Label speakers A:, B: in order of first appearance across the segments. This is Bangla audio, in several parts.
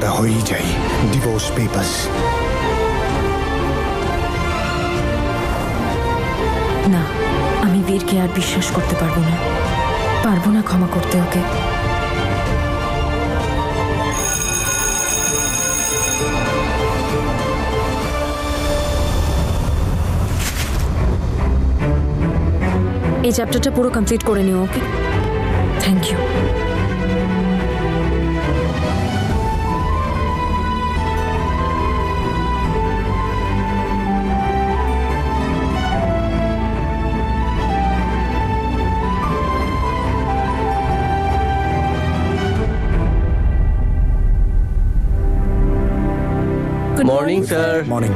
A: আলাদা হয়েই যাই। Divorce papers.
B: না, আমি বীরকে আর বিশ্বাস করতে পারবো না, পারবো না ক্ষমা করতে ওকে। এই চ্যাপ্টারটা পুরো কমপ্লিট করে নিও, okay? Thank you.
C: Morning sir.
A: Morning.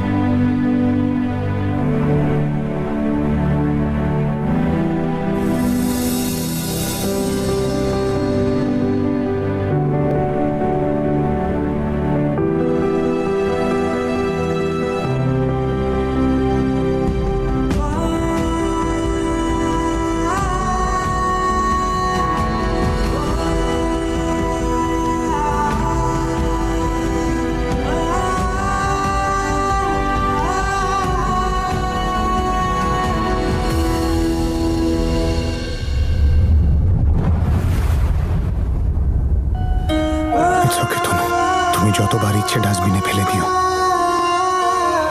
A: তুমি যতবার ইচ্ছে ডাস্টবিনে ফেলে দিও,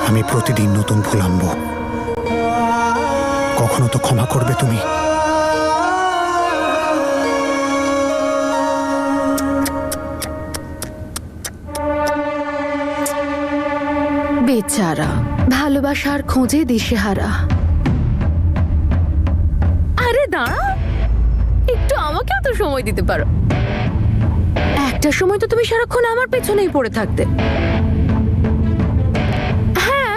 A: আমি প্রতিদিন নতুন ফুল আনবো। কখনো তো ক্ষমা করবে তুমি?
D: বেচারা ভালোবাসার খোঁজে দিশেহারা। আরে দাঁড়া, একটু আমাকেও তো সময় দিতে পারো। একটা সময় তো তুমি সারাক্ষণ আমার পেছনেই পড়ে থাকতে। হ্যাঁ,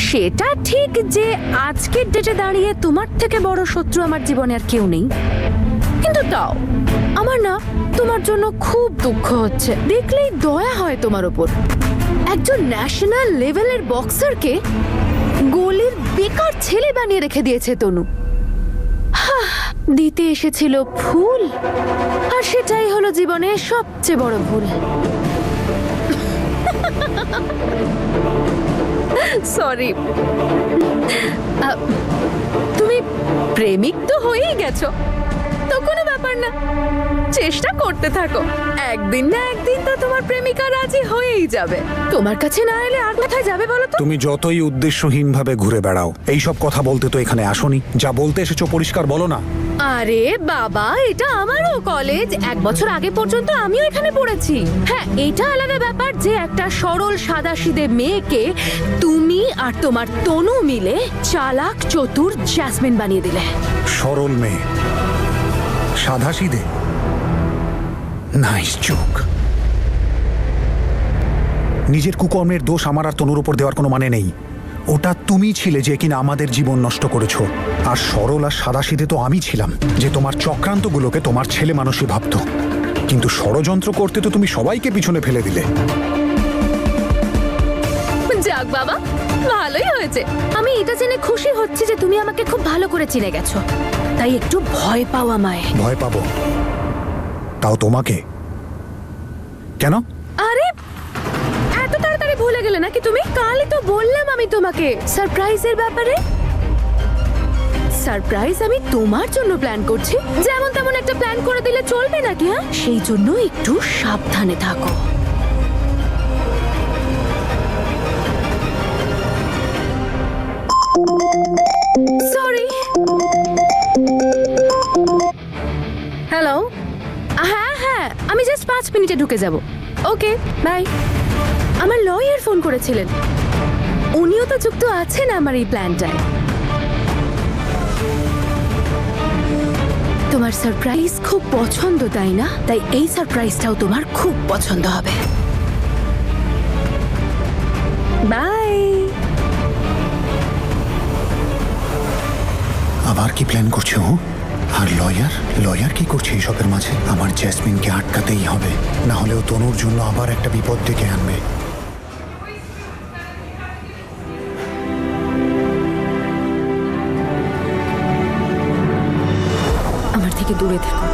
D: সেটা ঠিক যে আজকের ডেটে দাঁড়িয়ে তোমার থেকে বড় শত্রু আমার জীবনে আর কেউ নেই, কিন্তু তাও আমার না তোমার জন্য খুব দুঃখ হচ্ছে। দেখলেই দয়া হয় তোমার ওপর। একজন ন্যাশনাল লেভেলের বক্সারকে গলির বেকার ছেলে বানিয়ে রেখে দিয়েছে তনু। দিতে এসেছিল ফুল, আর সেটাই হলো জীবনের সবচেয়ে বড় ভুল। সরি। তুমি প্রেমিক তো হয়েই গেছো, তো কোনো ব্যাপার না, চেষ্টা করতে থাকো। একদিন না একদিন তো তোমার প্রেমিকা রাজি হয়েই যাবে। তোমার কাছে না এলে আর কোথায় যাবে বলো তো?
A: তুমি যতই উদ্দেশ্যহীন ভাবে ঘুরে বেড়াও, এইসব কথা বলতে তো এখানে আসোনি। যা বলতে এসেছো পরিষ্কার বলো না।
D: আরে বাবা, এটা আমারও কলেজ। 1 বছর আগে পর্যন্ত আমিও এখানে পড়েছি। হ্যাঁ, এটা আলাদা ব্যাপার যে একটা সরল সাদাসিধে মেয়েকে তুমি আর তোমার তনু মিলে চালাক চতুর জ্যাসমিন বানিয়ে দিলে।
A: সরল মেয়ে, সাধাসিধে? Nice joke. নিজের কুকর্মের দোষ আমার আর তনুর উপর দেওয়ার কোনো মানে নেই। ওটা তুমি ছিলে যে কিনা আমাদের জীবন নষ্ট করেছো। আর সরল আর সাদাসিধে তো আমি ছিলাম, যে তোমার চক্রান্তগুলোকে তোমার ছেলে মানুষই ভাবতো। কিন্তু ষড়যন্ত্র করতে তো তুমি সবাইকে পিছনে ফেলে দিলে।
D: যাক বাবা, ভালোই হয়েছে। আমি এটা জেনে খুশি হচ্ছি যে তুমি আমাকে খুব ভালো করে চিনে গেছো, তাই একটু ভয় পাও আমায়।
A: ভয় পাবো? তাও তোমাকে? কেন?
D: আরে এত তাড়াতাড়ি ভুলে গেলে নাকি তুমি? কালই তো বললাম আমি তোমাকে সারপ্রাইজের ব্যাপারে। সারপ্রাইজ আমি তোমার জন্য প্ল্যান করছি। যেমন তেমন একটা প্ল্যান করে দিলে চলবে নাকি? হ্যাঁ, সেই জন্য একটু সাবধানে থাকো। সরি। হ্যালো। হ্যাঁ হ্যাঁ, আমি জাস্ট 5 মিনিটে ঢুকে যাব। ওকে, বাই। আমার লয়ার ফোন করেছিলেন, উনিও তো যুক্ত আছেন আমার এই প্ল্যানটায়। তোমার সারপ্রাইজ খুব পছন্দ, তাই না? তাই এই সারপ্রাইজটাও তোমার খুব পছন্দ হবে। বাই।
A: আবার কি প্ল্যান করছো? আর লয়ার কি করছে এসবের মাঝে? আমার জ্যাসমিনকে আটকাতেই হবে, না হলেও তনুর জন্য আবার একটা বিপদ ডেকে আনবে।
B: আমার থেকে দূরে থেকো।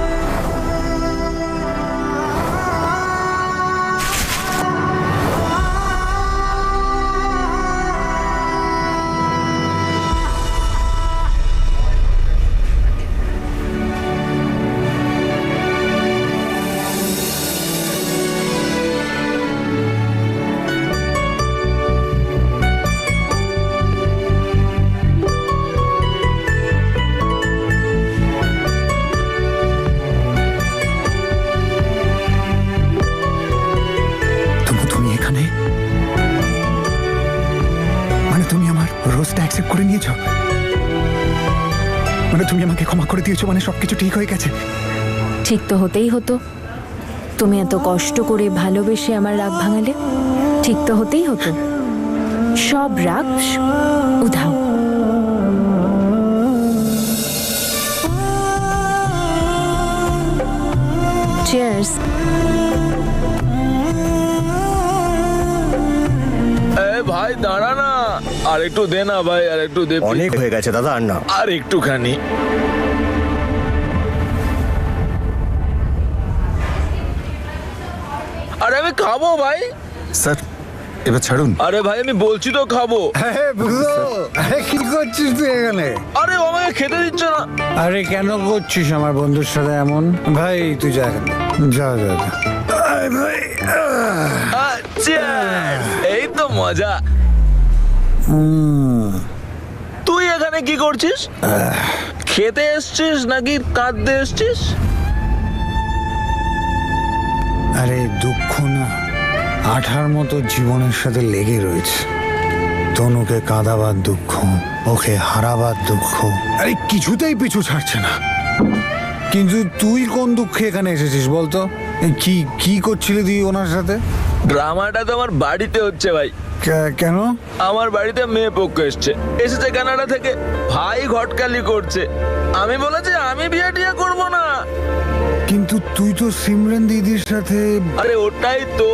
A: মানে মানে তুমি আমার রোজটা অ্যাকসেপ্ট করে নিয়েছো? মানে তুমি আমাকে ক্ষমা করে দিয়েছো, মানে সবকিছু ঠিক হয়ে গেছে?
B: ঠিক তো হতেই হতো। তুমি এত কষ্ট করে ভালোবেসে আমার রাগ ভাঙালে, ঠিক তো হতেই হতো। সব রাগ উধাও। চিয়ার্স।
C: ভাই দাঁড়া না, আর একটু দে না ভাই, আর একটু দে।
E: অনেক হয়ে গেছে দাদা, আর না।
C: আর একটুখানি। আরে আমি খাবো ভাই।
A: স্যার এবার ছাড়ুন।
C: আরে ভাই আমি বলছি তো খাবো।
A: কি করছিস তুই এখানে?
C: আরে ও আমাকে খেতে দিচ্ছে না।
A: আরে কেন করছিস আমার বন্ধুর সাথে এমন? ভাই তুই যা এখান থেকে। যা যা যা।
C: আচ্ছা এই তো মজা। তুই এখানে কি করছিস? খেতে এসছিস নাকি কাঁদতে এসছিস?
A: আরে দুঃখ না, আঠার মতো জীবনের সাথে লেগে রয়েছে। তনুকে কাঁদাবার দুঃখ, ওকে হারাবার দুঃখ, আরে কিছুতেই পিছু ছাড়ছে না। কিন্তু তুই কোন দুঃখে এখানে এসেছিস বলতো? কি কি করছিলি তুই ওনার সাথে?
C: ড্রামাটা তো আমার বাড়িতে হচ্ছে ভাই।
A: কেন?
C: আমার বাড়িতে মেয়ে পক্ষ এসেছে কানাডা থেকে। ভাই ঘটকালি করছে। আমি বলেছি আমি বিয়ে টিয়ে করবো না।
A: কিন্তু তুই তো সিমরান দিদির সাথে।
C: আরে ওটাই তো,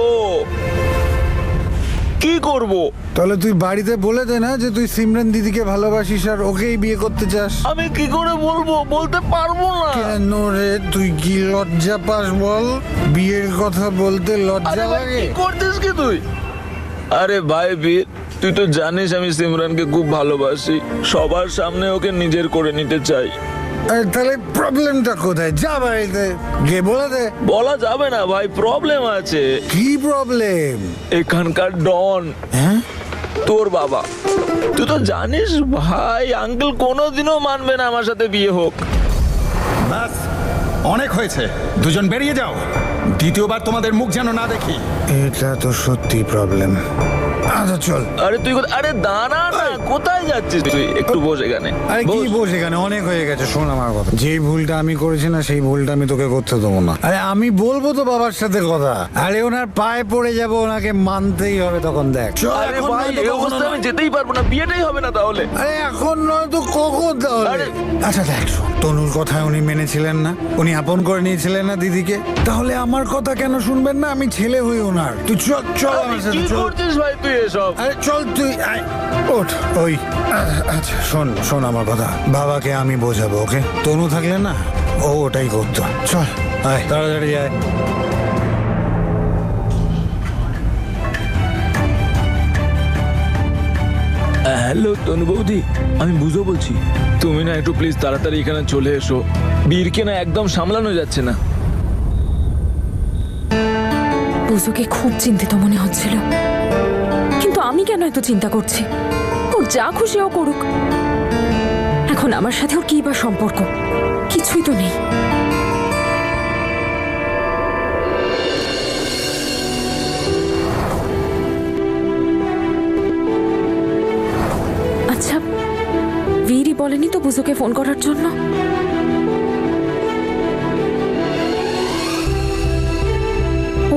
C: কি করব?
A: তাহলে তুই বাড়িতে বলে দে না যে তুই সিমরান দিদিকে ভালোবাসিস আর ওকেই বিয়ে করতে চাস।
C: আমি কি করে বলবো? বলতে পারবো না।
A: কেন রে, তুই কি লজ্জা পাস বল? বিয়ের কথা বলতে
C: আরে
A: লজ্জা
C: ভাই,
A: লাগে?
C: কি করছিস কি তুই? আরে ভাই বীর, তুই তো জানিস আমি সিমরানকে খুব ভালোবাসি। সবার সামনে ওকে নিজের করে নিতে চাই।
A: আরে তাহলে প্রবলেমটা কোথায়? যা বাড়িতে গিয়ে বলে দে।
C: বলা যাবে না ভাই, প্রবলেম আছে।
A: কি প্রবলেম?
C: এখানকার ডন
A: হ্যাঁ,
C: তোর বাবা। তুই তো জানিস ভাই, আঙ্কেল কোনোদিনও মানবে না আমার সাথে বিয়ে হোক।
F: ব্যাস অনেক হয়েছে, দুজন বেরিয়ে যাও। দ্বিতীয়বার তোমাদের মুখ যেন না দেখি।
A: এটা তো সত্যি প্রবলেম। আচ্ছা চল।
C: আরে তুই আরে দাঁড়া না, কোথায় যাচ্ছিস তুই? একটু বস এখানে।
A: আরে কি
C: বস।
A: বস এখানে, অনেক হয়ে গেছে। শোন আমার কথা, যে ভুলটা আমি করেছি না সেই ভুলটা আমি তোকে করতে দেবো না। আরে আমি বলবো তো বাবার সাথে কথা। আরে ওনার পায়ে পড়ে যাব, ওনাকে মানতেই হবে। তখন দেখ। চল,
C: আরে
A: এখন
C: ভাই
A: নয়তো
C: এই
A: কখনো
C: অবস্থায় আমি
A: নয়।
C: যেতেই পারবো না, বিয়েটাই হবে না তাহলে।
A: আরে এখন নয় তো কখন তাহলে?
C: আরে-
A: আচ্ছা দেখ, শোন, তনুর কথায় উনি মেনেছিলেন না, উনি আপন করে নিয়েছিলেন না দিদিকে। তাহলে আমার কথা কেন শুনবেন না? আমি ছেলে হই ওনার। তুই চল চল
C: আরে
A: আমার সাথে
C: কি
A: চল।
C: করছিস ভাই তুই এসব?
A: আরে চল তুই আয়, ওঠ। ওই আচ্ছা শোন শোন আমার কথা, বাবাকে আমি বোঝাবো, ওকে? তনু থাকলে না ও ওটাই করতো। চল আয়, তাড়াতাড়ি আয়।
C: হ্যালো তনু বৌদি, আমি বুঝো বলছি। তুমি না একটু প্লিজ তাড়াতাড়ি এখানে চলে এসো। বীরকে না একদম সামলানো যাচ্ছে না।
B: বুঝোকে খুব চিন্তিত মনে হচ্ছিল, কিন্তু আমি কেন এত চিন্তা করছি? ওর যা খুশি ও করুক। এখন আমার সাথে ওর কি বা সম্পর্ক? কিছুই তো নেই। আচ্ছা, বীরই বলেনি তো বুঝোকে ফোন করার জন্য?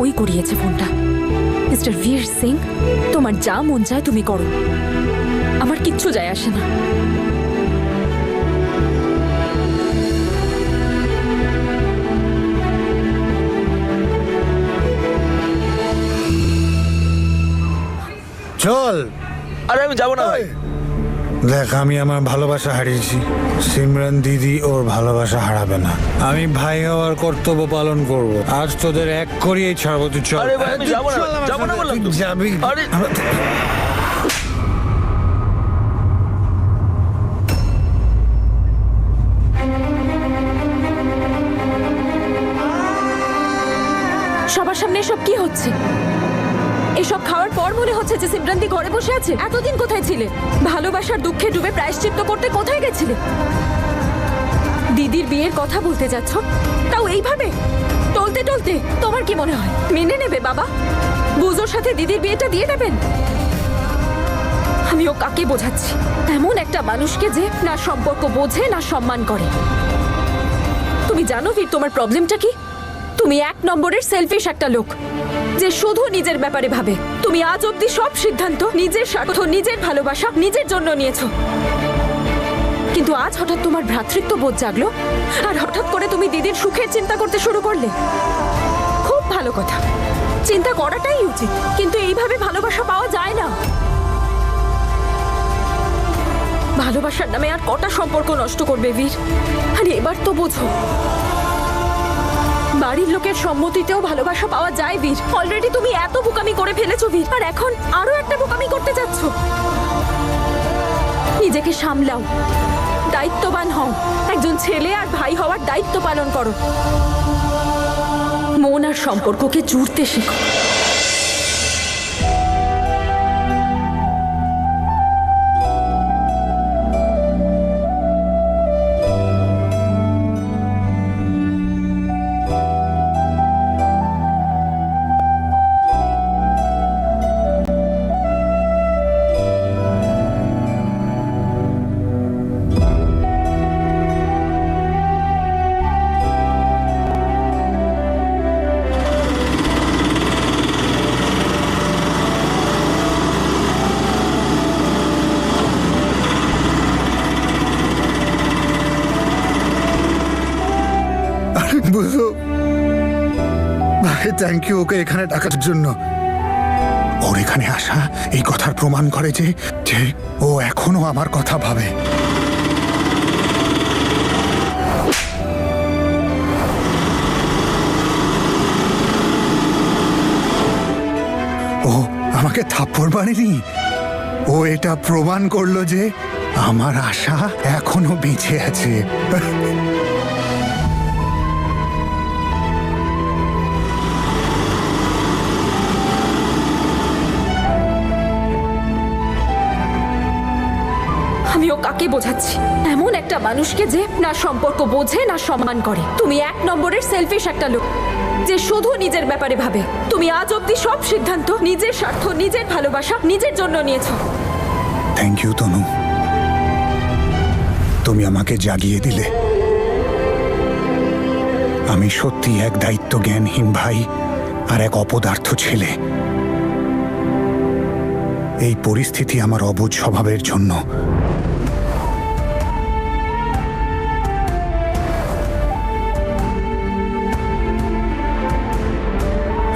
B: ওই করিয়েছে ফোনটা। মিস্টার বীর সিং, তোমার যা মন চায় তুমি করো, আমার কিচ্ছু যায় আসে না।
A: চল।
C: আরে আমি যাবো না ভাই।
A: দেখ, আমি আমার ভালোবাসা হারিয়েছি, সিমরান দিদি ওর ভালোবাসা হারাবে না। আমি ভাই হওয়ার কর্তব্য পালন করব। আজ তোদের এক করিয়েই ছাড়বো। তুই চল।
C: আরে ভাই, আমি
A: তুই
C: যাবো না,
A: চল আমার
C: যাবো না
A: সাথে।
C: বললাম
A: তুই
C: তো।
A: যাবি।
C: আরে
B: সবার সামনে এসব কি হচ্ছে? এসব খাওয়ার পর মনে হচ্ছে যে সিমরান্তি ঘরে বসে আছে। এতদিন কোথায় ছিলে? ভালোবাসার দুঃখে ডুবে প্রায়শ্চিত্ত করতে কোথায় গেছিলে? দিদির বিয়ের কথা বলতে যাচ্ছ, তাও এইভাবে টলতে টলতে। তোমার কি মনে হয় মেনে নেবে বাবা? বুঝো পুজোর সাথে দিদির বিয়েটা দিয়ে দেবেন? আমি ও কাকে বোঝাচ্ছি? এমন একটা মানুষকে যে না সম্পর্ক বোঝে না সম্মান করে। তুমি জানো বীর, তোমার প্রবলেমটা কি? তুমি 1 নম্বরের সেলফিশ একটা লোক যে শুধু নিজের ব্যাপারে ভাবে। তুমি আজ অব্দি সব সিদ্ধান্ত নিজের স্বার্থ, নিজের ভালোবাসা, নিজের জন্য নিয়েছো। কিন্তু আজ হঠাৎ তোমার ভ্রাতৃত্ব বোধ জাগলো আর হঠাৎ করে তুমি দিদির সুখের চিন্তা করতে শুরু করলে। খুব ভালো কথা, চিন্তা করাটাই উচিত, কিন্তু এইভাবে ভালোবাসা পাওয়া যায় না। ভালোবাসার নামে আর কটা সম্পর্ক নষ্ট করবে বীর? আরে এবার তো বোঝো, বাড়ির লোকের সম্মতিতেও ভালোবাসা পাওয়া যায় বীর। অলরেডি তুমি এত বোকামি করে ফেলেছো বীর, আর এখন আরো একটা বোকামি করতে যাচ্ছ। নিজেকে সামলাও, দায়িত্ববান হও, একজন ছেলে আর ভাই হওয়ার দায়িত্ব পালন করো। মন আর সম্পর্ককে জুড়তে শেখো।
A: বুঝো ভাই, থ্যাংক ইউ ওকে এখানে ডাকার জন্য। ওর এখানে আসা এই কথার প্রমাণ করে যে যে ও এখনো আমার কথা ভাবে। ও আমাকে থাপ্পড় মারেনি, ও এটা প্রমাণ করলো যে আমার আশা এখনো বেঁচে আছে।
B: আমি ও কাকে বোঝাচ্ছি? এমন একটা মানুষকে যে না সম্পর্ক বোঝে না সম্মান করে। তুমি 1 নম্বরের সেলফিশ একটা লোক যে শুধু নিজের ব্যাপারে ভাবে। তুমি আজ অব্দি সব সিদ্ধান্ত নিজের স্বার্থ, নিজের ভালোবাসা, নিজের জন্য নিয়েছো।
A: থ্যাংক ইউ তনু, তুমি আমাকে জাগিয়ে দিলে। আমি সত্যি এক দায়িত্ব জ্ঞানহীন ভাই আর এক অপদার্থ ছেলে। এই পরিস্থিতি আমার অবুঝ স্বভাবের জন্য।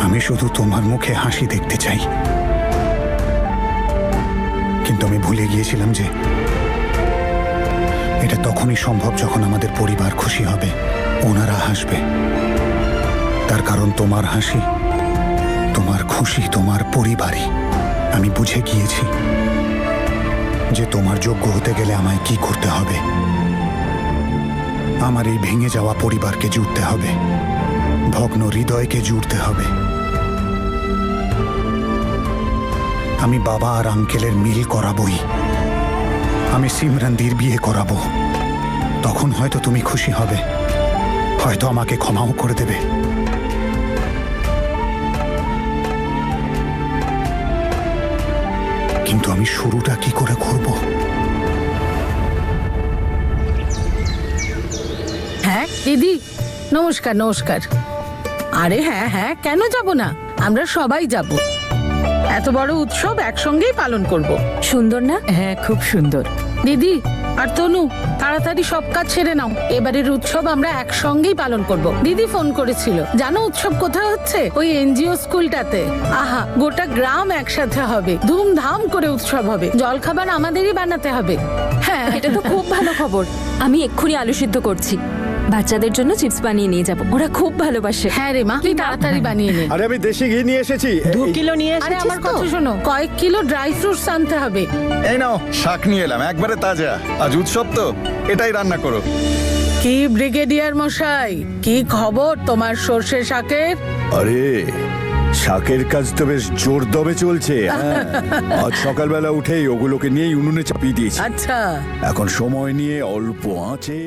A: আমি শুধু তোমার মুখে হাসি দেখতে চাই, কিন্তু আমি ভুলে গিয়েছিলাম যে এটা তখনই সম্ভব যখন আমাদের পরিবার খুশি হবে, ওনারা হাসবে। তার কারণ তোমার হাসি, তোমার খুশি, তোমার পরিবারই। আমি বুঝে গিয়েছি যে তোমার যোগ্য হতে গেলে আমায় কি করতে হবে। আমার এই ভেঙে যাওয়া পরিবারকে জুড়তে হবে, ভগ্ন হৃদয়কে জুড়তে হবে। আমি বাবা আর আঙ্কেলের মিল করাবই। আমি সিমরানদির বিয়ে করাবো। তখন হয়তো তুমি খুশি হবে, হয়তো আমাকে ক্ষমাও করে দেবে। কিন্তু আমি শুরুটা কি করে করব?
E: হ্যাঁ দিদি, নমস্কার নমস্কার। আরে হ্যাঁ হ্যাঁ, কেন যাব না, আমরা সবাই যাব। এত বড় উৎসব একসঙ্গেই পালন করব।
B: সুন্দর না?
E: হ্যাঁ খুব সুন্দর। দিদি আর তনু, তাড়াতাড়ি সব কাজ ছেড়ে নাও, এবারের উৎসব আমরা একসঙ্গেই পালন করব। দিদি ফোন করেছিল, জানো উৎসব কোথায় হচ্ছে? ওই এনজিও স্কুলটাতে। আহা, গোটা গ্রাম একসাথে হবে, ধুমধাম করে উৎসব হবে, জলখাবার আমাদেরই বানাতে হবে। হ্যাঁ
B: এটা তো খুব ভালো খবর। আমি এক্ষুনি আলু সিদ্ধ করছি, বাচ্চাদের জন্য চিপস বানিয়ে নিয়ে যাব, ওরা খুব ভালোবাসে।
E: হ্যাঁ রে মা, তুই তাড়াতাড়ি বানিয়ে নে।
G: আরে আমি দেশি ঘি নিয়ে এসেছি।
E: 2 কিলো নিয়ে এসেছিস? আরে আমার কথা শোনো, কয়েক কিলো ড্রাই ফ্রুটস আনতে হবে।
F: এই নাও শাক নিয়ে এলাম, একবারে তাজা। আজ উৎসব তো, এটাই রান্না করো।
E: কি ব্রিগেডিয়ার মশাই, কি খবর তোমার সর্ষে শাকের?
G: আরে শাকের কাজ তো বেশ জোর দমে চলছে। হ্যাঁ। আজ সকালবেলা উঠেই ওগুলোকে নিয়েই উনুনে চাপিয়ে দিয়েছি।
E: আচ্ছা,
G: এখন সময় নিয়ে অল্প আঁচে